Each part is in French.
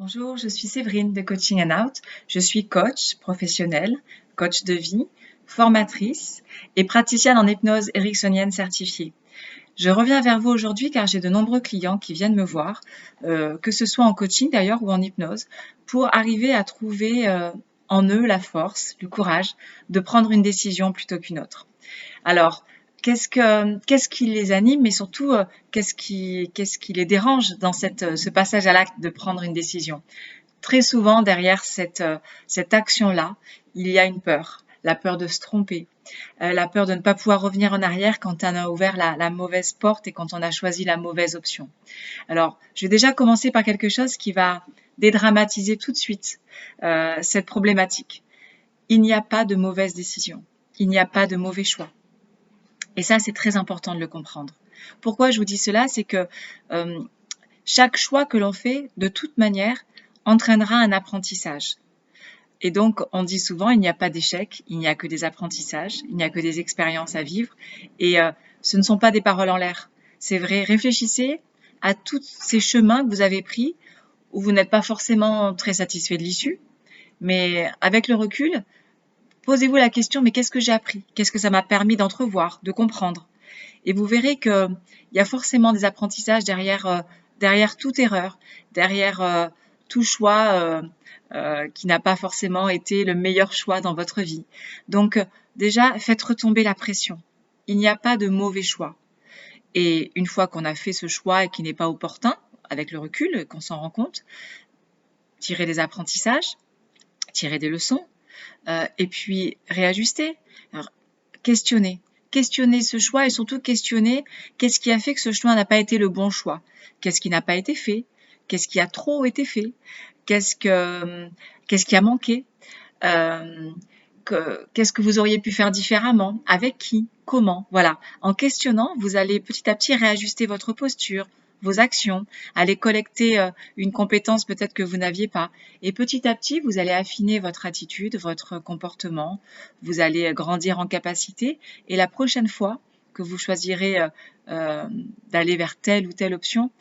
Bonjour, je suis Séverine de Coaching and Out. Je suis coach professionnelle, coach de vie, formatrice et praticienne en hypnose ericksonienne certifiée. Je reviens vers vous aujourd'hui car j'ai de nombreux clients qui viennent me voir, que ce soit en coaching d'ailleurs ou en hypnose, pour arriver à trouver en eux la force, le courage de prendre une décision plutôt qu'une autre. Alors, qu'est-ce qui les anime, mais surtout, qu'est-ce qui les dérange dans ce passage à l'acte de prendre une décision? Très souvent, derrière cette action-là, il y a une peur. La peur de se tromper, la peur de ne pas pouvoir revenir en arrière quand on a ouvert la mauvaise porte et quand on a choisi la mauvaise option. Alors, je vais déjà commencer par quelque chose qui va dédramatiser tout de suite cette problématique. Il n'y a pas de mauvaise décision. Il n'y a pas de mauvais choix. Et ça, c'est très important de le comprendre. Pourquoi je vous dis cela? C'est que chaque choix que l'on fait, de toute manière, entraînera un apprentissage. Et donc, on dit souvent, il n'y a pas d'échec, il n'y a que des apprentissages, il n'y a que des expériences à vivre. Et ce ne sont pas des paroles en l'air. C'est vrai, réfléchissez à tous ces chemins que vous avez pris où vous n'êtes pas forcément très satisfait de l'issue. Mais avec le recul, posez-vous la question, mais qu'est-ce que j'ai appris? Qu'est-ce que ça m'a permis d'entrevoir, de comprendre? Et vous verrez qu'il y a forcément des apprentissages derrière toute erreur, derrière tout choix qui n'a pas forcément été le meilleur choix dans votre vie. Donc déjà, faites retomber la pression. Il n'y a pas de mauvais choix. Et une fois qu'on a fait ce choix et qui n'est pas opportun, avec le recul, qu'on s'en rend compte, tirez des apprentissages, tirez des leçons, et puis réajuster. Alors, questionnez. Questionnez ce choix et surtout questionnez qu'est-ce qui a fait que ce choix n'a pas été le bon choix. Qu'est-ce qui n'a pas été fait? Qu'est-ce qui a trop été fait? Qu'est-ce qui a manqué? Qu'est-ce que vous auriez pu faire différemment? Avec qui? Comment? Voilà. En questionnant, vous allez petit à petit réajuster votre posture, vos actions, aller collecter une compétence peut-être que vous n'aviez pas. Et petit à petit, vous allez affiner votre attitude, votre comportement, vous allez grandir en capacité. Et la prochaine fois que vous choisirez d'aller vers telle ou telle option,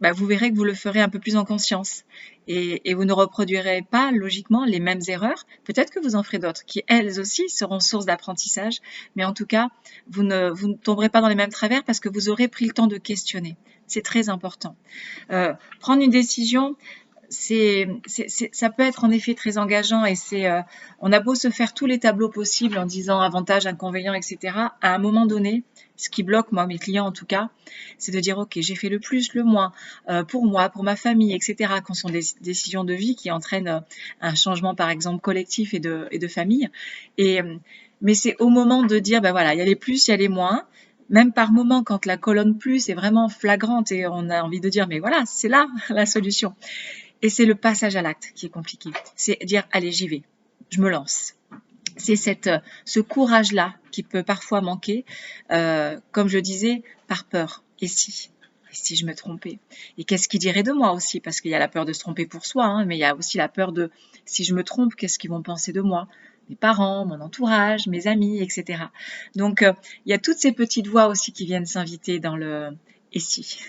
bah, vous verrez que vous le ferez un peu plus en conscience et vous ne reproduirez pas logiquement les mêmes erreurs. Peut-être que vous en ferez d'autres qui, elles aussi, seront source d'apprentissage, mais en tout cas, vous ne tomberez pas dans les mêmes travers parce que vous aurez pris le temps de questionner. C'est très important. Prendre une décision, ça peut être en effet très engageant et on a beau se faire tous les tableaux possibles en disant avantages, inconvénients, etc. À un moment donné, ce qui bloque, moi, mes clients en tout cas, c'est de dire ok, j'ai fait le plus, le moins, pour moi, pour ma famille, etc. Quand ce sont des décisions de vie qui entraînent un changement, par exemple, collectif et de famille. Mais c'est au moment de dire, ben voilà, il y a les plus, il y a les moins. Même par moment, quand la colonne plus est vraiment flagrante et on a envie de dire, mais voilà, c'est là la solution. Et c'est le passage à l'acte qui est compliqué. C'est dire, allez, j'y vais, je me lance. C'est ce courage-là qui peut parfois manquer, comme je disais, par peur. Et si je me trompais? Et qu'est-ce qu'ils diraient de moi aussi? Parce qu'il y a la peur de se tromper pour soi, hein, mais il y a aussi la peur de, si je me trompe, qu'est-ce qu'ils vont penser de moi? Mes parents, mon entourage, mes amis, etc. Donc, il y a toutes ces petites voix aussi qui viennent s'inviter dans le et si.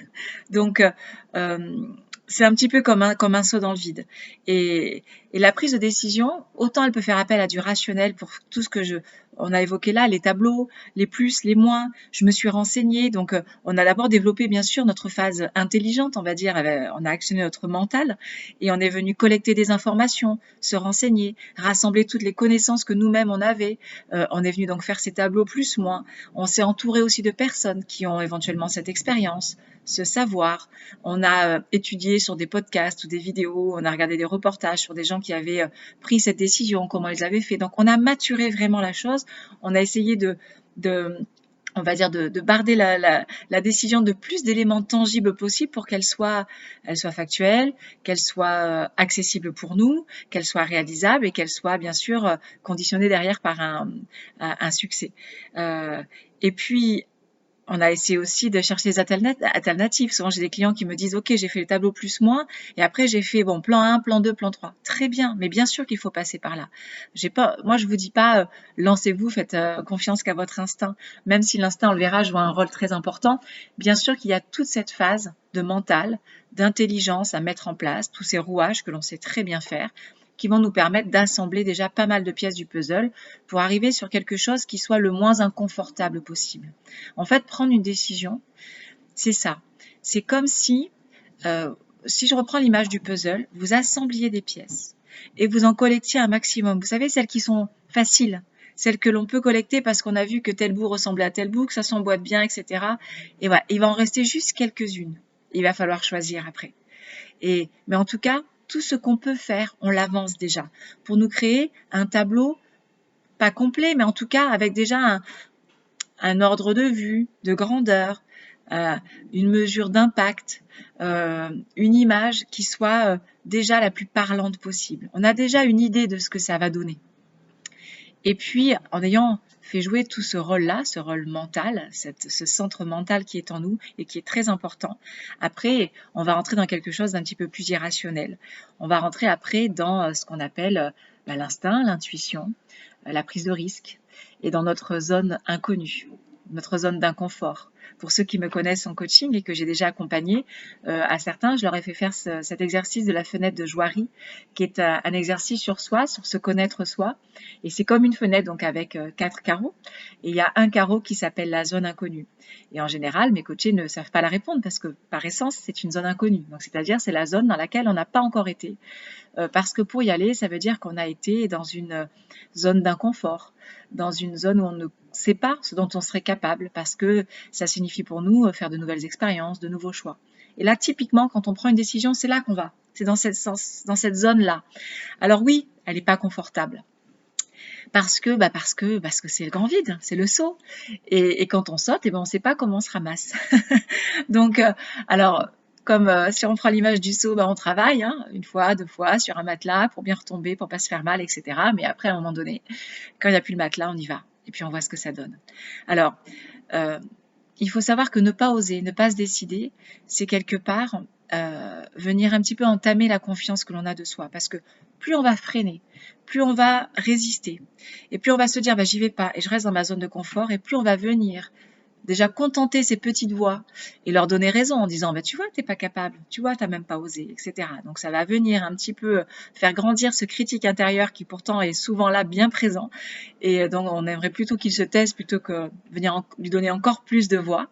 Donc, c'est un petit peu comme un saut dans le vide. Et la prise de décision, autant elle peut faire appel à du rationnel pour tout ce que on a évoqué là, les tableaux, les plus, les moins. Je me suis renseignée, donc on a d'abord développé bien sûr notre phase intelligente, on va dire, on a actionné notre mental et on est venu collecter des informations, se renseigner, rassembler toutes les connaissances que nous-mêmes on avait. On est venu donc faire ces tableaux plus, moins. On s'est entouré aussi de personnes qui ont éventuellement cette expérience, ce savoir. On a étudié sur des podcasts ou des vidéos, on a regardé des reportages sur des gens qui avaient pris cette décision, comment ils avaient fait. Donc on a maturé vraiment la chose, on a essayé on va dire de barder la décision de plus d'éléments tangibles possibles pour elle soit factuelle, qu'elle soit accessible pour nous, qu'elle soit réalisable et qu'elle soit bien sûr conditionnée derrière par un succès. Et puis On a essayé aussi de chercher des alternatives. Souvent, j'ai des clients qui me disent, OK, j'ai fait le tableau plus moins, et après, j'ai fait, bon, plan 1, plan 2, plan 3. Très bien, mais bien sûr qu'il faut passer par là. Moi, je vous dis pas, lancez-vous, faites confiance qu'à votre instinct. Même si l'instinct, on le verra, joue un rôle très important. Bien sûr qu'il y a toute cette phase de mental, d'intelligence à mettre en place, tous ces rouages que l'on sait très bien faire, qui vont nous permettre d'assembler déjà pas mal de pièces du puzzle pour arriver sur quelque chose qui soit le moins inconfortable possible. En fait, prendre une décision, c'est ça. C'est comme si je reprends l'image du puzzle, vous assembliez des pièces et vous en collectiez un maximum. Vous savez, celles qui sont faciles, celles que l'on peut collecter parce qu'on a vu que tel bout ressemblait à tel bout, que ça s'emboîte bien, etc. Et voilà, il va en rester juste quelques-unes. Il va falloir choisir après. Mais en tout cas, tout ce qu'on peut faire, on l'avance déjà pour nous créer un tableau, pas complet, mais en tout cas avec déjà un ordre de vue, de grandeur, une mesure d'impact, une image qui soit déjà la plus parlante possible. On a déjà une idée de ce que ça va donner. Et puis, en ayant fait jouer tout ce rôle-là, ce rôle mental, ce centre mental qui est en nous et qui est très important, après, on va rentrer dans quelque chose d'un petit peu plus irrationnel. On va rentrer après dans ce qu'on appelle l'instinct, l'intuition, la prise de risque et dans notre zone inconnue, notre zone d'inconfort. Pour ceux qui me connaissent en coaching et que j'ai déjà accompagné, à certains, je leur ai fait faire cet exercice de la fenêtre de Johari, qui est un exercice sur soi, sur se connaître soi. Et c'est comme une fenêtre, donc avec 4 carreaux. Et il y a un carreau qui s'appelle la zone inconnue. Et en général, mes coachés ne savent pas la répondre parce que par essence, c'est une zone inconnue. Donc, c'est-à-dire, c'est la zone dans laquelle on n'a pas encore été. Parce que pour y aller, ça veut dire qu'on a été dans une zone d'inconfort, dans une zone où on ne sait pas ce dont on serait capable, parce que ça signifie pour nous faire de nouvelles expériences, de nouveaux choix. Et là, typiquement, quand on prend une décision, c'est là qu'on va. C'est dans cette zone-là. Alors oui, elle n'est pas confortable. Parce que c'est le grand vide, c'est le saut. Et quand on saute, on ne sait pas comment on se ramasse. Donc, alors, comme si on prend l'image du saut, on travaille, une fois, 2 fois, sur un matelas pour bien retomber, pour pas se faire mal, etc. Mais après, à un moment donné, quand il n'y a plus le matelas, on y va. Et puis on voit ce que ça donne. Alors, il faut savoir que ne pas oser, ne pas se décider, c'est quelque part venir un petit peu entamer la confiance que l'on a de soi. Parce que plus on va freiner, plus on va résister, et plus on va se dire j'y vais pas et je reste dans ma zone de confort, et plus on va venir déjà contenter ces petites voix et leur donner raison en disant tu vois, t'es pas capable, tu vois, t'as même pas osé, etc. Donc ça va venir un petit peu faire grandir ce critique intérieur qui pourtant est souvent là, bien présent, et donc on aimerait plutôt qu'il se taise plutôt que venir lui donner encore plus de voix.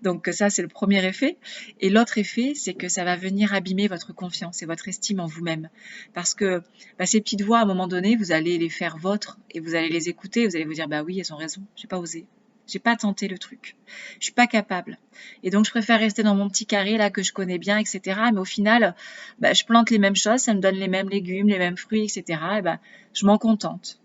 Donc ça, c'est le premier effet. Et l'autre effet, c'est que ça va venir abîmer votre confiance et votre estime en vous-même, parce que ces petites voix, à un moment donné, vous allez les faire vôtres et vous allez les écouter, vous allez vous dire oui, elles ont raison, j'ai pas osé. J'ai pas tenté le truc. Je suis pas capable. Et donc, je préfère rester dans mon petit carré, là, que je connais bien, etc. Mais au final, je plante les mêmes choses, ça me donne les mêmes légumes, les mêmes fruits, etc. Et je m'en contente.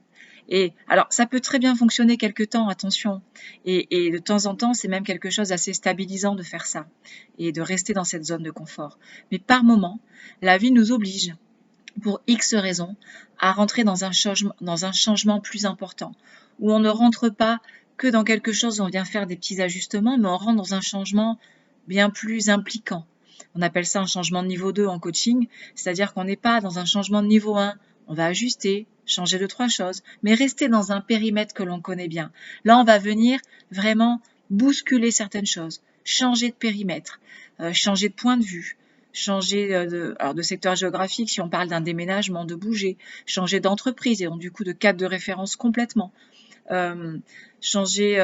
Et alors, ça peut très bien fonctionner quelque temps, attention. Et de temps en temps, c'est même quelque chose d'assez stabilisant de faire ça et de rester dans cette zone de confort. Mais par moment, la vie nous oblige, pour X raisons, à rentrer dans un changement plus important, où on ne rentre pas que dans quelque chose où on vient faire des petits ajustements, mais on rentre dans un changement bien plus impliquant. On appelle ça un changement de niveau 2 en coaching, c'est-à-dire qu'on n'est pas dans un changement de niveau 1. On va ajuster, changer 2-3 choses, mais rester dans un périmètre que l'on connaît bien. Là, on va venir vraiment bousculer certaines choses, changer de périmètre, changer de point de vue, changer de secteur géographique si on parle d'un déménagement, de bouger, changer d'entreprise et donc du coup de cadre de référence complètement. Changer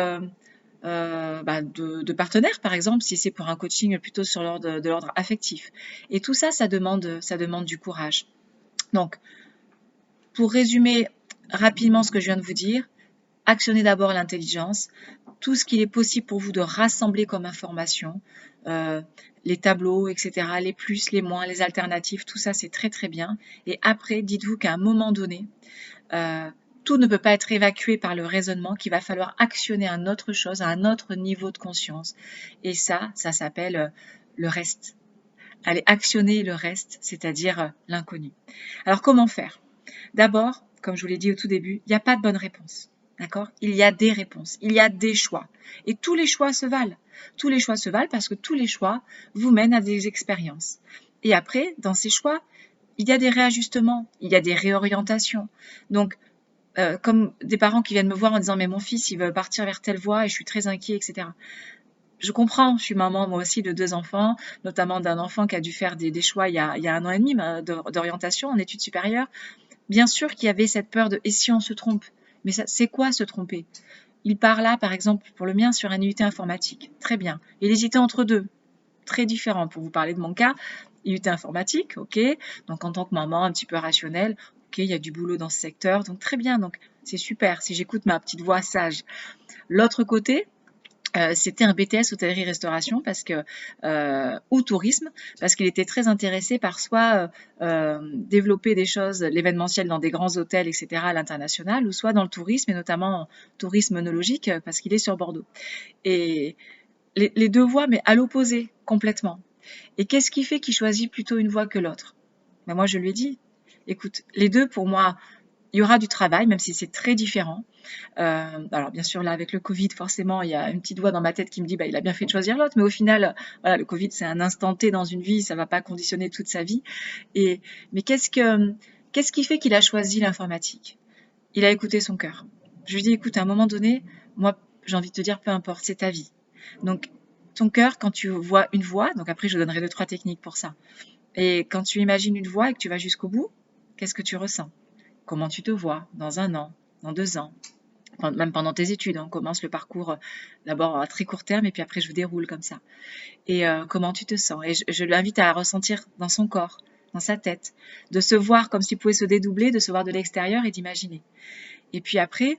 de partenaire, par exemple, si c'est pour un coaching plutôt sur de l'ordre affectif. Et tout ça, ça demande du courage. Donc, pour résumer rapidement ce que je viens de vous dire, actionnez d'abord l'intelligence, tout ce qu'il est possible pour vous de rassembler comme information, les tableaux, etc., les plus, les moins, les alternatives, tout ça, c'est très très bien. Et après, dites-vous qu'à un moment donné, tout ne peut pas être évacué par le raisonnement, qu'il va falloir actionner un autre chose, à un autre niveau de conscience. Et ça s'appelle le reste. Allez actionner le reste, c'est-à-dire l'inconnu. Alors comment faire ? D'abord, comme je vous l'ai dit au tout début, il n'y a pas de bonne réponse. D'accord ? Il y a des réponses, il y a des choix. Et tous les choix se valent. Tous les choix se valent parce que tous les choix vous mènent à des expériences. Et après, dans ces choix, il y a des réajustements, il y a des réorientations. Donc, comme des parents qui viennent me voir en disant « mais mon fils, il veut partir vers telle voie et je suis très inquiet, etc. » Je comprends, je suis maman moi aussi de 2 enfants, notamment d'un enfant qui a dû faire des choix il y a 1 an et demi d'orientation en études supérieures. Bien sûr qu'il y avait cette peur de « et si on se trompe ?» Mais c'est quoi se tromper? Il part là, par exemple, pour le mien, sur un IUT informatique. Très bien. Il hésitait entre deux. Très différent. Pour vous parler de mon cas, IUT informatique, ok. Donc en tant que maman un petit peu rationnelle, ok, il y a du boulot dans ce secteur, donc très bien. Donc c'est super si j'écoute ma petite voix sage. L'autre côté, c'était un BTS hôtellerie-restauration parce que ou tourisme parce qu'il était très intéressé par soit développer des choses, l'événementiel dans des grands hôtels, etc. à l'international, ou soit dans le tourisme et notamment tourisme œnologique parce qu'il est sur Bordeaux. Et les deux voies, mais à l'opposé complètement. Et qu'est-ce qui fait qu'il choisit plutôt une voie que l'autre? Ben moi, je lui ai dit, écoute, les deux pour moi, il y aura du travail, même si c'est très différent. Alors bien sûr, là, avec le Covid, forcément, il y a une petite voix dans ma tête qui me dit, bah, il a bien fait de choisir l'autre. Mais au final, voilà, le Covid, c'est un instant T dans une vie, ça va pas conditionner toute sa vie. Mais qu'est-ce qui fait qu'il a choisi l'informatique? Il a écouté son cœur. Je lui ai dit, écoute, à un moment donné, moi, j'ai envie de te dire, peu importe, c'est ta vie. Donc, ton cœur, quand tu vois une voie, donc après, je donnerai 2-3 techniques pour ça. Et quand tu imagines une voie et que tu vas jusqu'au bout, qu'est-ce que tu ressens? Comment tu te vois dans 1 an, dans 2 ans, même pendant tes études, on commence le parcours d'abord à très court terme et puis après je déroule comme ça. Et comment tu te sens? Et je l'invite à ressentir dans son corps, dans sa tête, de se voir comme s'il pouvait se dédoubler, de se voir de l'extérieur et d'imaginer. Et puis après,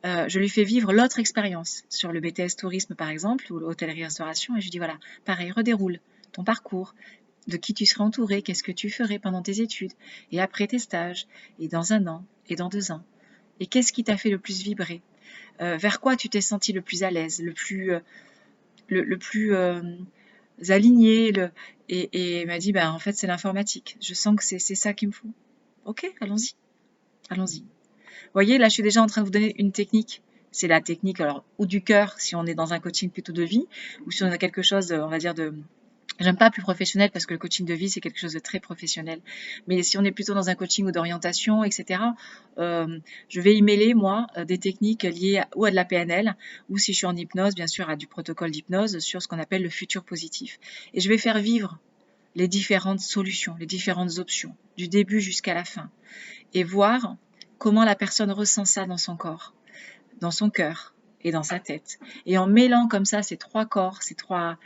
je lui fais vivre l'autre expérience sur le BTS tourisme par exemple ou l'hôtellerie-restauration et je lui dis voilà, pareil, redéroule ton parcours, de qui tu serais entouré, qu'est-ce que tu ferais pendant tes études, et après tes stages, et dans 1 an, et dans 2 ans. Et qu'est-ce qui t'a fait le plus vibrer? Vers quoi tu t'es senti le plus à l'aise, le plus aligné et il m'a dit, bah, en fait, c'est l'informatique. Je sens que c'est ça qu'il me faut. Ok, allons-y, allons-y. Vous voyez, là, je suis déjà en train de vous donner une technique. C'est la technique, alors, ou du cœur, si on est dans un coaching plutôt de vie, ou si on a quelque chose, on va dire, j'aime pas plus professionnel parce que le coaching de vie, c'est quelque chose de très professionnel. Mais si on est plutôt dans un coaching ou d'orientation, etc., je vais y mêler, moi, des techniques liées ou à de la PNL, ou si je suis en hypnose, bien sûr, à du protocole d'hypnose sur ce qu'on appelle le futur positif. Et je vais faire vivre les différentes solutions, les différentes options, du début jusqu'à la fin, et voir comment la personne ressent ça dans son corps, dans son cœur et dans sa tête. Et en mêlant comme ça ces 3 corps, ces trois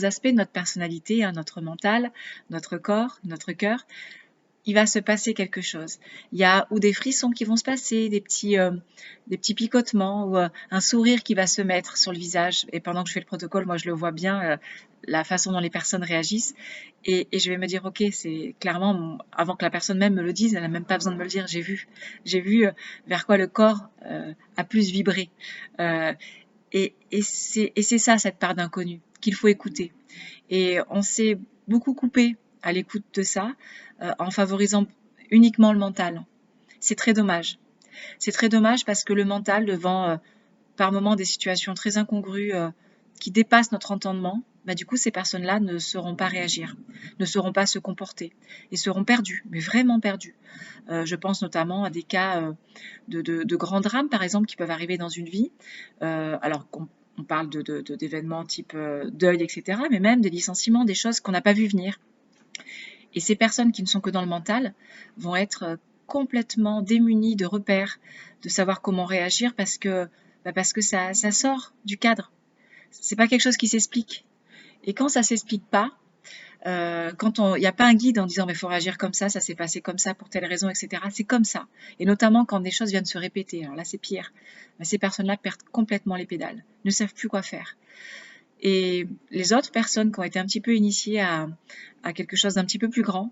aspects de notre personnalité, hein, notre mental, notre corps, notre cœur, il va se passer quelque chose. Il y a ou des frissons qui vont se passer, des petits picotements ou un sourire qui va se mettre sur le visage. Et pendant que je fais le protocole, moi je le vois bien, la façon dont les personnes réagissent. Et je vais me dire, ok, c'est clairement, avant que la personne même me le dise, elle n'a même pas besoin de me le dire, j'ai vu vers quoi le corps a plus vibré. Et c'est ça, cette part d'inconnu, qu'il faut écouter. Et on s'est beaucoup coupé à l'écoute de ça, en favorisant uniquement le mental. C'est très dommage. C'est très dommage parce que le mental, devant par moments des situations très incongrues qui dépassent notre entendement, bah, du coup, ces personnes-là ne sauront pas réagir, ne sauront pas se comporter et seront perdues, mais vraiment perdues. Je pense notamment à des cas de grands drames, par exemple, qui peuvent arriver dans une vie, alors qu'on parle d'événements type deuil, etc., mais même des licenciements, des choses qu'on n'a pas vu venir. Et ces personnes qui ne sont que dans le mental vont être complètement démunies de repères, de savoir comment réagir parce que ça sort du cadre. C'est pas quelque chose qui s'explique. Et quand ça s'explique pas, quand il n'y a pas un guide en disant mais faut réagir comme ça s'est passé comme ça pour telle raison, etc. C'est comme ça. Et notamment quand des choses viennent se répéter. Alors là c'est pire. Ces personnes-là perdent complètement les pédales, ne savent plus quoi faire. Et les autres personnes qui ont été un petit peu initiées à quelque chose d'un petit peu plus grand,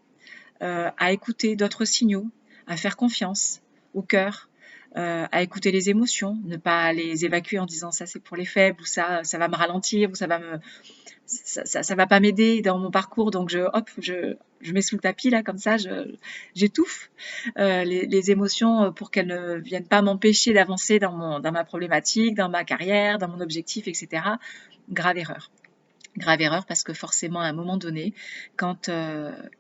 à écouter d'autres signaux, à faire confiance au cœur, à écouter les émotions, ne pas les évacuer en disant ça c'est pour les faibles ou ça va me ralentir ou ça va pas m'aider dans mon parcours donc je mets sous le tapis là comme ça j'étouffe les émotions pour qu'elles ne viennent pas m'empêcher d'avancer dans ma problématique, dans ma carrière, dans mon objectif, etc. grave erreur. Grave erreur parce que forcément à un moment donné, quand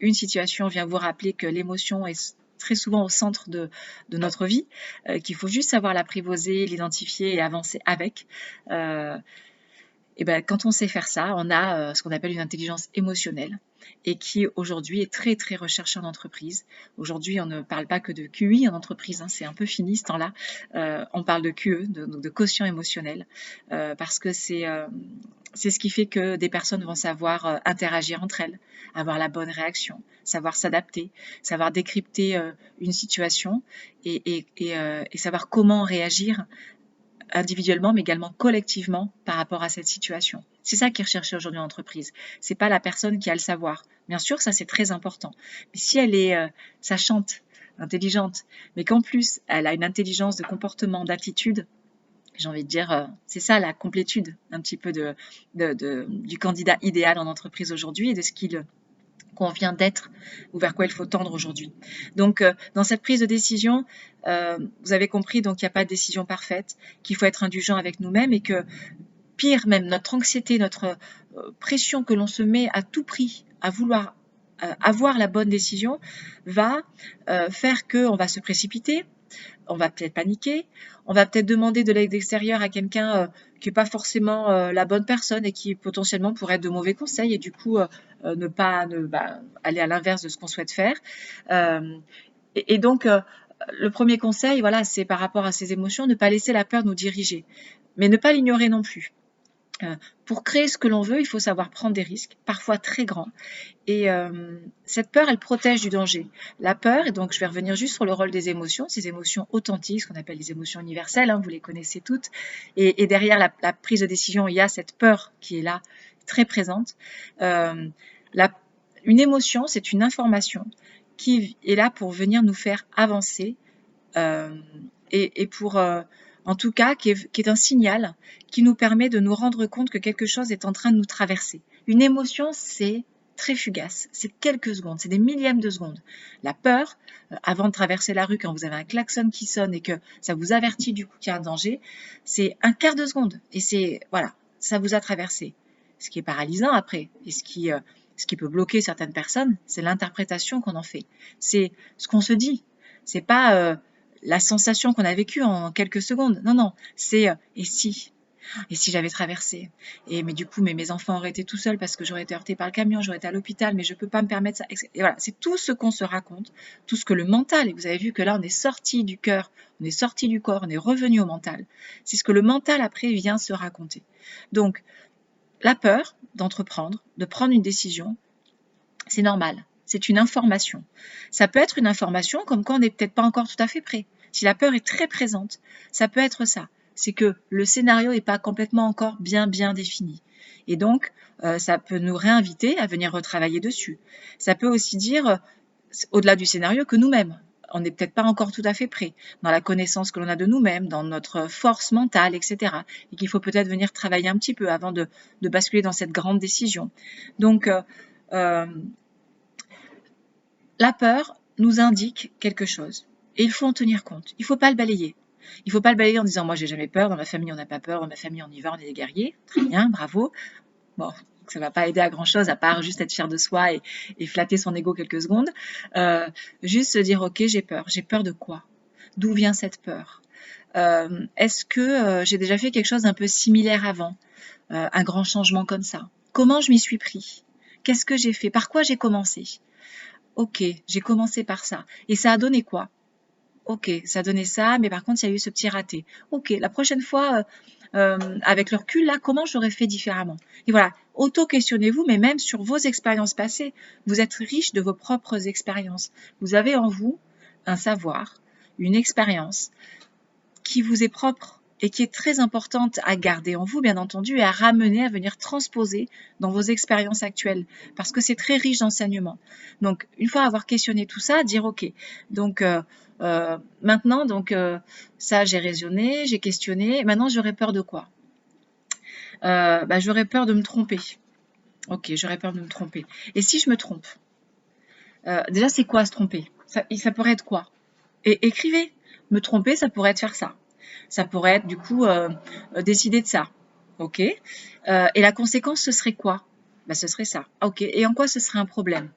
une situation vient vous rappeler que l'émotion est très souvent au centre de notre vie, qu'il faut juste savoir l'apprivoiser, l'identifier et avancer avec, et ben, quand on sait faire ça, on a ce qu'on appelle une intelligence émotionnelle et qui aujourd'hui est très très recherchée en entreprise. Aujourd'hui, on ne parle pas que de QI en entreprise, hein, c'est un peu fini ce temps-là. On parle de QE, de quotient émotionnel, parce que c'est ce qui fait que des personnes vont savoir interagir entre elles, avoir la bonne réaction, savoir s'adapter, savoir décrypter une situation et savoir comment réagir individuellement, mais également collectivement par rapport à cette situation. C'est ça qui est recherché aujourd'hui en entreprise. C'est pas la personne qui a le savoir. Bien sûr, ça c'est très important. Mais si elle est sachante, intelligente, mais qu'en plus elle a une intelligence de comportement, d'attitude, j'ai envie de dire, c'est ça la complétude un petit peu du candidat idéal en entreprise aujourd'hui et de ce qu'il convient d'être ou vers quoi il faut tendre aujourd'hui. Donc, dans cette prise de décision, vous avez compris, donc il n'y a pas de décision parfaite, qu'il faut être indulgent avec nous-mêmes et que, pire même, notre anxiété, notre pression que l'on se met à tout prix à vouloir avoir la bonne décision va faire qu'on va se précipiter, on va peut-être paniquer, on va peut-être demander de l'aide extérieure à quelqu'un qui n'est pas forcément la bonne personne et qui potentiellement pourrait être de mauvais conseils et du coup ne pas aller à l'inverse de ce qu'on souhaite faire. Et donc, le premier conseil, voilà, c'est par rapport à ces émotions, ne pas laisser la peur nous diriger, mais ne pas l'ignorer non plus. Pour créer ce que l'on veut, il faut savoir prendre des risques, parfois très grands. Et cette peur, elle protège du danger. La peur, et donc je vais revenir juste sur le rôle des émotions, ces émotions authentiques, ce qu'on appelle les émotions universelles, hein, vous les connaissez toutes. Et derrière la prise de décision, il y a cette peur qui est là, très présente. Une émotion, c'est une information qui est là pour venir nous faire avancer et pour en tout cas, qui est un signal qui nous permet de nous rendre compte que quelque chose est en train de nous traverser. Une émotion, c'est très fugace, c'est quelques secondes, c'est des millièmes de secondes. La peur, avant de traverser la rue, quand vous avez un klaxon qui sonne et que ça vous avertit du coup qu'il y a un danger, c'est un quart de seconde et c'est voilà, ça vous a traversé. Ce qui est paralysant après et ce qui peut bloquer certaines personnes, c'est l'interprétation qu'on en fait. C'est ce qu'on se dit. C'est pas la sensation qu'on a vécue en quelques secondes. Non, non, c'est et si j'avais traversé mais du coup, mes enfants auraient été tout seuls parce que j'aurais été heurtée par le camion, j'aurais été à l'hôpital, mais je peux pas me permettre ça. Et voilà, c'est tout ce qu'on se raconte, tout ce que le mental, et vous avez vu que là, on est sorti du cœur, on est sorti du corps, on est revenu au mental. C'est ce que le mental après vient se raconter. Donc, la peur d'entreprendre, de prendre une décision, c'est normal. C'est une information. Ça peut être une information comme quoi on n'est peut-être pas encore tout à fait prêt. Si la peur est très présente, ça peut être ça. C'est que le scénario n'est pas complètement encore bien défini. Et donc, ça peut nous réinviter à venir retravailler dessus. Ça peut aussi dire, au-delà du scénario, que nous-mêmes, on n'est peut-être pas encore tout à fait prêt dans la connaissance que l'on a de nous-mêmes, dans notre force mentale, etc. Et qu'il faut peut-être venir travailler un petit peu avant de basculer dans cette grande décision. Donc, la peur nous indique quelque chose et il faut en tenir compte. Il ne faut pas le balayer. Il ne faut pas le balayer en disant « moi j'ai jamais peur, dans ma famille on n'a pas peur, dans ma famille on y va, on est des guerriers ». Très bien, bravo. Bon, ça ne va pas aider à grand chose à part juste être fier de soi et flatter son ego quelques secondes. Juste se dire « ok, j'ai peur. J'ai peur de quoi ? D'où vient cette peur ? Est-ce que j'ai déjà fait quelque chose d'un peu similaire avant ? Un grand changement comme ça ? Comment je m'y suis pris ? Qu'est-ce que j'ai fait ? Par quoi j'ai commencé ? Ok, j'ai commencé par ça. Et ça a donné quoi? Ok, ça a donné ça, mais par contre, il y a eu ce petit raté. Ok, la prochaine fois, avec le recul, là, comment j'aurais fait différemment? Et voilà, auto-questionnez-vous, mais même sur vos expériences passées. Vous êtes riche de vos propres expériences. Vous avez en vous un savoir, une expérience qui vous est propre et qui est très importante à garder en vous, bien entendu, et à ramener, à venir transposer dans vos expériences actuelles, parce que c'est très riche d'enseignements. Donc, une fois avoir questionné tout ça, dire ok, donc maintenant, donc ça j'ai raisonné, j'ai questionné, maintenant j'aurais peur de quoi? J'aurais peur de me tromper. Ok, j'aurais peur de me tromper. Et si je me trompe? Déjà, c'est quoi se tromper? Ça pourrait être quoi? Et écrivez. Me tromper, ça pourrait être faire ça. Ça pourrait être du coup décider de ça. Ok. Et la conséquence, ce serait quoi? Bah, ce serait ça. Ok. Et en quoi ce serait un problème?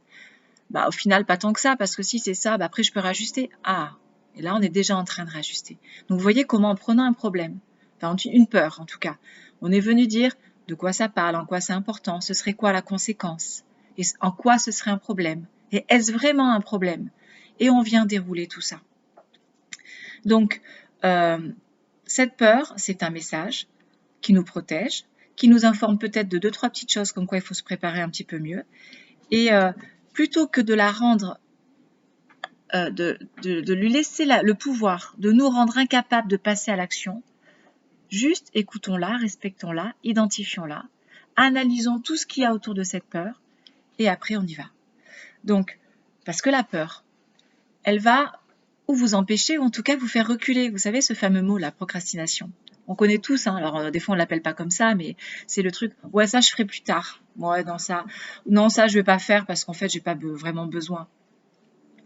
Bah, au final, pas tant que ça, parce que si c'est ça, bah, après, je peux rajuster. Ah, et là, on est déjà en train de rajuster. Donc, vous voyez comment en prenant un problème, enfin, une peur en tout cas, on est venu dire de quoi ça parle, en quoi c'est important, ce serait quoi la conséquence, et en quoi ce serait un problème, et est-ce vraiment un problème? Et on vient dérouler tout ça. Donc, cette peur, c'est un message qui nous protège, qui nous informe peut-être de 2-3 petites choses comme quoi il faut se préparer un petit peu mieux. Et plutôt que de la rendre, de lui laisser le pouvoir de nous rendre incapables de passer à l'action, juste écoutons-la, respectons-la, identifions-la, analysons tout ce qu'il y a autour de cette peur et après on y va. Donc, parce que la peur, elle va ou vous empêcher ou en tout cas vous faire reculer. Vous savez ce fameux mot, la procrastination. On connaît tous, hein. Alors des fois on l'appelle pas comme ça, mais c'est le truc, ouais ça je ferai plus tard. Ouais, non ça je vais pas faire parce qu'en fait j'ai pas vraiment besoin.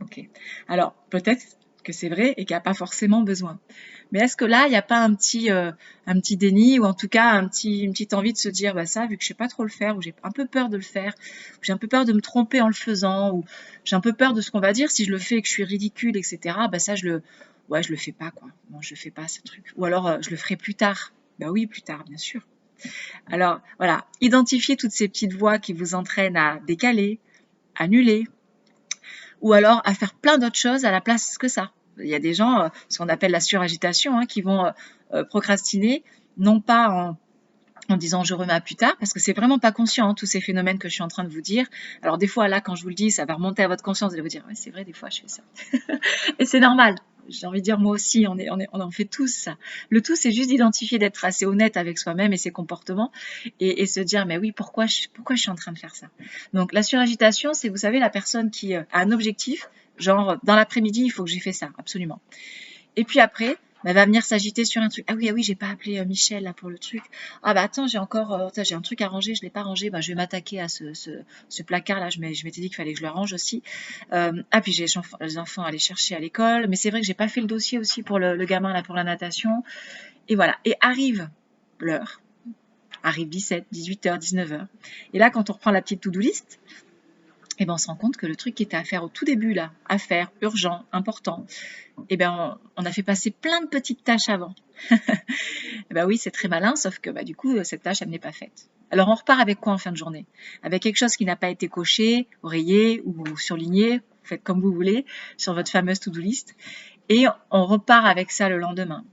Ok. Alors peut-être que c'est vrai et qu'il n'y a pas forcément besoin. Mais est-ce que là, il n'y a pas un petit déni ou en tout cas une petite envie de se dire, bah ça, vu que je sais pas trop le faire, ou j'ai un peu peur de le faire, ou j'ai un peu peur de me tromper en le faisant, ou j'ai un peu peur de ce qu'on va dire si je le fais et que je suis ridicule, etc. Bah ça, ouais, je le fais pas, quoi. Non, je le fais pas, ce truc. Ou alors, je le ferai plus tard. Bah oui, plus tard, bien sûr. Alors, voilà. Identifiez toutes ces petites voix qui vous entraînent à décaler, annuler, ou alors à faire plein d'autres choses à la place que ça. Il y a des gens, ce qu'on appelle la suragitation, hein, qui vont procrastiner, non pas en disant je remets à plus tard, parce que c'est vraiment pas conscient, hein, tous ces phénomènes que je suis en train de vous dire. Alors des fois là, quand je vous le dis, ça va remonter à votre conscience, vous allez vous dire ouais, c'est vrai, des fois je fais ça. Et c'est normal. J'ai envie de dire moi aussi, on en fait tous ça. Le tout, c'est juste d'identifier, d'être assez honnête avec soi-même et ses comportements et se dire mais oui, pourquoi je suis en train de faire ça. Donc la suragitation, c'est vous savez la personne qui a un objectif, genre dans l'après-midi, il faut que j'ai fait ça, absolument. Et puis après, elle va venir s'agiter sur un truc. Ah oui, j'ai pas appelé Michel là pour le truc. Ah bah attends, j'ai un truc à ranger, je l'ai pas rangé. Bah je vais m'attaquer à ce placard là. Je m'étais dit qu'il fallait que je le range aussi. Ah puis j'ai les enfants à aller chercher à l'école. Mais c'est vrai que j'ai pas fait le dossier aussi pour le gamin là pour la natation. Et voilà. Et arrive l'heure. Arrive 17, 18h, 19h. Et là, quand on reprend la petite to-do list, et ben on se rend compte que le truc qui était à faire au tout début là, à faire, urgent, important, et ben on a fait passer plein de petites tâches avant. Et ben oui, c'est très malin, sauf que bah, du coup, cette tâche, elle n'est pas faite. Alors on repart avec quoi en fin de journée? Avec quelque chose qui n'a pas été coché, rayé ou surligné, vous faites comme vous voulez, sur votre fameuse to-do list, et on repart avec ça le lendemain.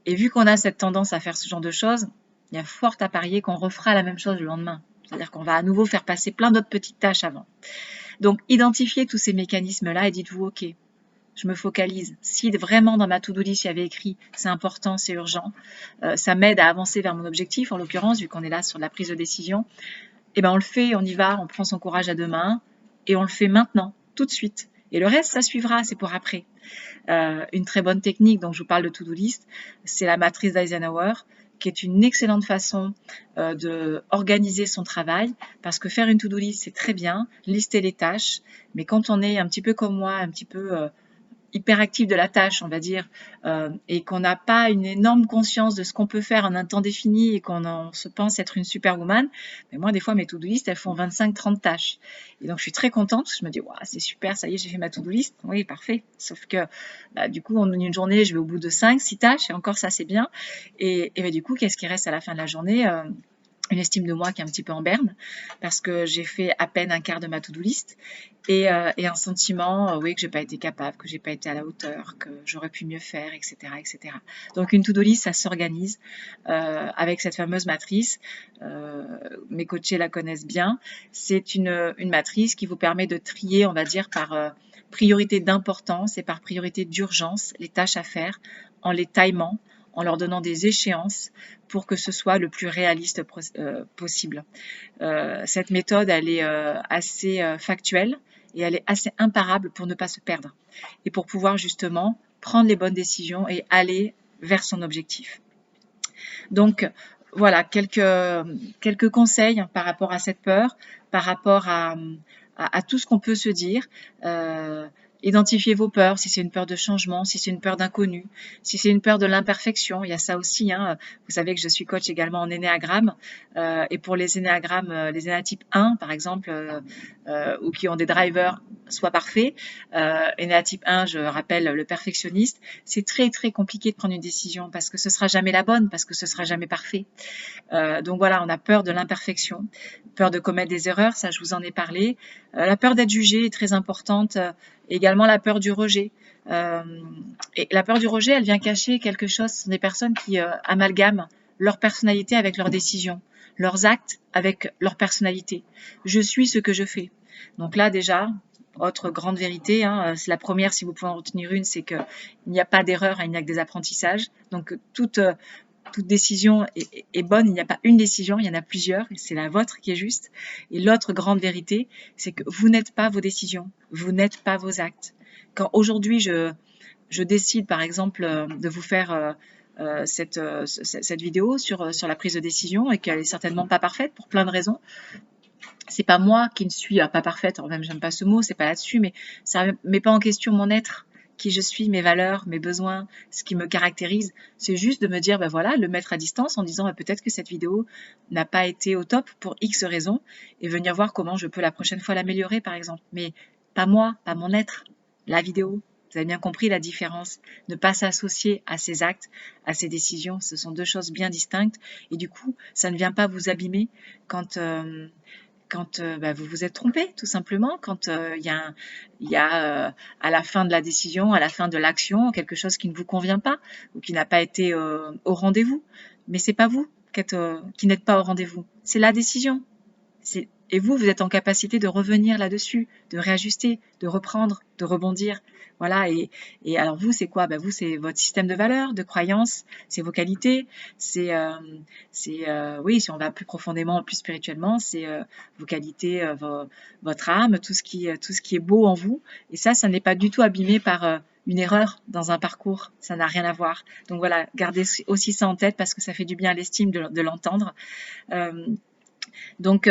Et vu qu'on a cette tendance à faire ce genre de choses, il y a fort à parier qu'on refera la même chose le lendemain. C'est-à-dire qu'on va à nouveau faire passer plein d'autres petites tâches avant. Donc identifiez tous ces mécanismes-là et dites-vous, ok, je me focalise. Si vraiment dans ma to-do list il y avait écrit c'est important, c'est urgent, ça m'aide à avancer vers mon objectif, en l'occurrence, vu qu'on est là sur la prise de décision, et ben on le fait, on y va, on prend son courage à deux mains et on le fait maintenant, tout de suite. Et le reste, ça suivra, c'est pour après. Une très bonne technique dont je vous parle de to-do list, c'est la matrice d'Eisenhower, qui est une excellente façon de organiser son travail, parce que faire une to-do list, c'est très bien, lister les tâches, mais quand on est un petit peu comme moi, un petit peu hyperactif de la tâche, on va dire, et qu'on n'a pas une énorme conscience de ce qu'on peut faire en un temps défini et qu'on se pense être une superwoman, mais moi, des fois, mes to-do list, elles font 25-30 tâches. Et donc, je suis très contente. Je me dis, wow, c'est super, ça y est, j'ai fait ma to-do list. Oui, parfait. Sauf que, bah, du coup, en une journée, je vais au bout de 5-6 tâches, et encore, ça, c'est bien. Et bah, du coup, qu'est-ce qui reste à la fin de la journée? Une estime de moi qui est un petit peu en berne parce que j'ai fait à peine un quart de ma to-do list et un sentiment oui que j'ai pas été capable, que j'ai pas été à la hauteur, que j'aurais pu mieux faire, etc., etc. Donc une to-do list ça s'organise avec cette fameuse matrice. Mes coachés la connaissent bien. C'est une matrice qui vous permet de trier, on va dire par priorité d'importance et par priorité d'urgence les tâches à faire en les timant, en leur donnant des échéances pour que ce soit le plus réaliste possible. Cette méthode, elle est assez factuelle et elle est assez imparable pour ne pas se perdre et pour pouvoir justement prendre les bonnes décisions et aller vers son objectif. Donc voilà, quelques conseils par rapport à cette peur, par rapport à tout ce qu'on peut se dire. Identifiez vos peurs, si c'est une peur de changement, si c'est une peur d'inconnu, si c'est une peur de l'imperfection, il y a ça aussi. Hein. Vous savez que je suis coach également en énéagramme. Et pour les énéagrammes, les énéatypes 1, par exemple, ou qui ont des drivers soit parfaits, énéatype 1, je rappelle le perfectionniste, c'est très très compliqué de prendre une décision parce que ce sera jamais la bonne, parce que ce sera jamais parfait. Donc voilà, on a peur de l'imperfection, peur de commettre des erreurs, ça je vous en ai parlé. La peur d'être jugé est très importante, également la peur du rejet. Et la peur du rejet, elle vient cacher quelque chose. Ce sont des personnes qui amalgament leur personnalité avec leurs décisions, leurs actes avec leur personnalité. Je suis ce que je fais. Donc là déjà, autre grande vérité, hein, c'est la première, si vous pouvez en retenir une, c'est qu'il n'y a pas d'erreur, il n'y a que des apprentissages. Donc toute décision est bonne, il n'y a pas une décision, il y en a plusieurs, et c'est la vôtre qui est juste. Et l'autre grande vérité, c'est que vous n'êtes pas vos décisions, vous n'êtes pas vos actes. Quand aujourd'hui je décide par exemple de vous faire cette vidéo sur la prise de décision et qu'elle est certainement pas parfaite pour plein de raisons, c'est pas moi qui ne suis pas parfaite, alors même j'aime pas ce mot, c'est pas là-dessus, mais ça met pas en question mon être, qui je suis, mes valeurs, mes besoins, ce qui me caractérise. C'est juste de me dire, ben voilà, le mettre à distance en disant, ben peut-être que cette vidéo n'a pas été au top pour X raisons et venir voir comment je peux la prochaine fois l'améliorer, par exemple. Mais pas moi, pas mon être, la vidéo. Vous avez bien compris la différence. Ne pas s'associer à ses actes, à ses décisions. Ce sont deux choses bien distinctes. Et du coup, ça ne vient pas vous abîmer quand vous vous êtes trompé, tout simplement, quand il y a à la fin de la décision, à la fin de l'action, quelque chose qui ne vous convient pas ou qui n'a pas été au rendez-vous. Mais c'est pas vous qui n'êtes pas au rendez-vous, c'est la décision. Et vous êtes en capacité de revenir là-dessus, de réajuster, de reprendre, de rebondir. Voilà. Et alors vous, c'est quoi? Vous, c'est votre système de valeurs, de croyances, c'est vos qualités, oui, si on va plus profondément, plus spirituellement, c'est vos qualités, votre âme, tout ce qui est beau en vous. Et ça n'est pas du tout abîmé par une erreur dans un parcours. Ça n'a rien à voir. Donc voilà, gardez aussi ça en tête parce que ça fait du bien à l'estime de l'entendre. Donc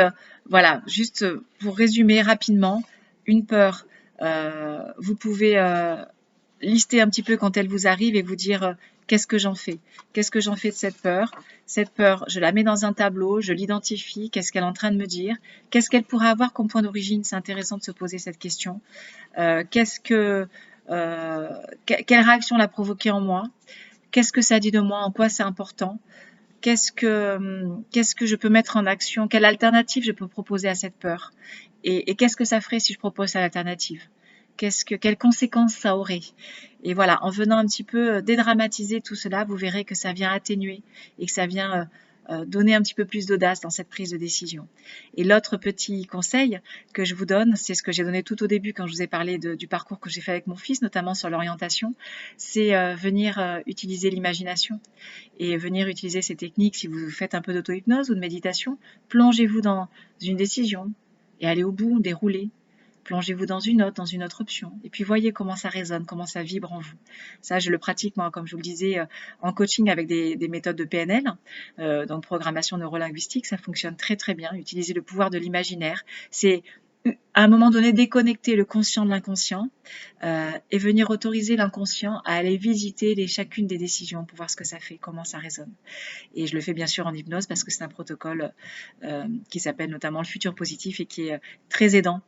voilà, juste pour résumer rapidement, une peur, vous pouvez lister un petit peu quand elle vous arrive et vous dire qu'est-ce que j'en fais? Qu'est-ce que j'en fais de cette peur? Cette peur, je la mets dans un tableau, je l'identifie, qu'est-ce qu'elle est en train de me dire? Qu'est-ce qu'elle pourrait avoir comme point d'origine? C'est intéressant de se poser cette question. Quelle réaction l'a provoqué en moi? Qu'est-ce que ça dit de moi? En quoi c'est important? Qu'est-ce que je peux mettre en action? Quelle alternative je peux proposer à cette peur? Et qu'est-ce que ça ferait si je propose cette alternative? Quelles conséquences ça aurait? Et voilà, en venant un petit peu dédramatiser tout cela, vous verrez que ça vient atténuer et que ça vient donner un petit peu plus d'audace dans cette prise de décision. Et l'autre petit conseil que je vous donne, c'est ce que j'ai donné tout au début quand je vous ai parlé du parcours que j'ai fait avec mon fils, notamment sur l'orientation, c'est venir utiliser l'imagination et venir utiliser ces techniques. Si vous faites un peu d'auto-hypnose ou de méditation, plongez-vous dans une décision et allez au bout, déroulez. Plongez-vous dans une autre option, et puis voyez comment ça résonne, comment ça vibre en vous. Ça, je le pratique, moi, comme je vous le disais, en coaching avec des méthodes de PNL, donc programmation neurolinguistique, ça fonctionne très très bien. Utiliser le pouvoir de l'imaginaire, c'est à un moment donné déconnecter le conscient de l'inconscient et venir autoriser l'inconscient à aller visiter chacune des décisions pour voir ce que ça fait, comment ça résonne. Et je le fais bien sûr en hypnose parce que c'est un protocole qui s'appelle notamment le futur positif et qui est très aidant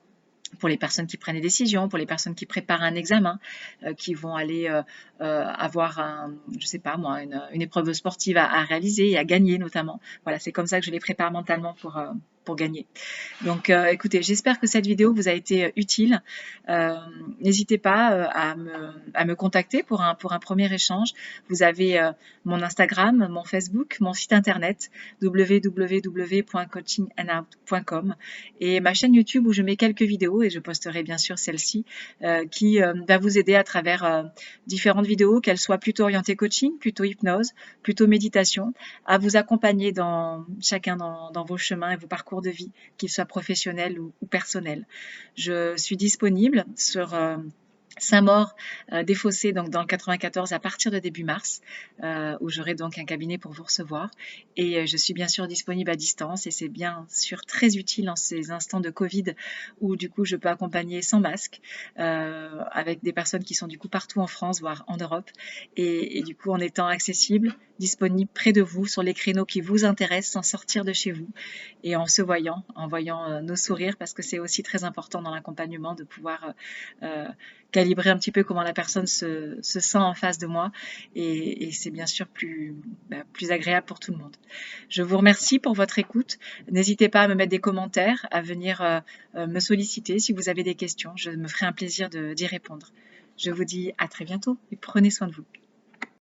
pour les personnes qui prennent des décisions, pour les personnes qui préparent un examen, qui vont aller avoir une épreuve sportive à réaliser et à gagner notamment. Voilà, c'est comme ça que je les prépare mentalement pour gagner. Donc écoutez, j'espère que cette vidéo vous a été utile. N'hésitez pas à me contacter pour un premier échange. Vous avez mon Instagram, mon Facebook, mon site internet www.coachingandout.com et ma chaîne YouTube où je mets quelques vidéos et je posterai bien sûr celle-ci qui va vous aider à travers différentes vidéos, qu'elles soient plutôt orientées coaching, plutôt hypnose, plutôt méditation, à vous accompagner chacun dans vos chemins et vos parcours de vie, qu'ils soient professionnels ou personnels. Je suis disponible sur Saint-Maur des Fossés, donc dans le 94 à partir de début mars, où j'aurai donc un cabinet pour vous recevoir. Et je suis bien sûr disponible à distance et c'est bien sûr très utile en ces instants de Covid où du coup je peux accompagner sans masque avec des personnes qui sont du coup partout en France, voire en Europe. Et du coup en étant accessible, disponible près de vous sur les créneaux qui vous intéressent sans sortir de chez vous et en se voyant, en voyant nos sourires parce que c'est aussi très important dans l'accompagnement de pouvoir calibrer un petit peu comment la personne se sent en face de moi et c'est bien sûr plus agréable pour tout le monde. Je vous remercie pour votre écoute. N'hésitez pas à me mettre des commentaires, à venir me solliciter si vous avez des questions. Je me ferai un plaisir d'y répondre. Je vous dis à très bientôt et prenez soin de vous.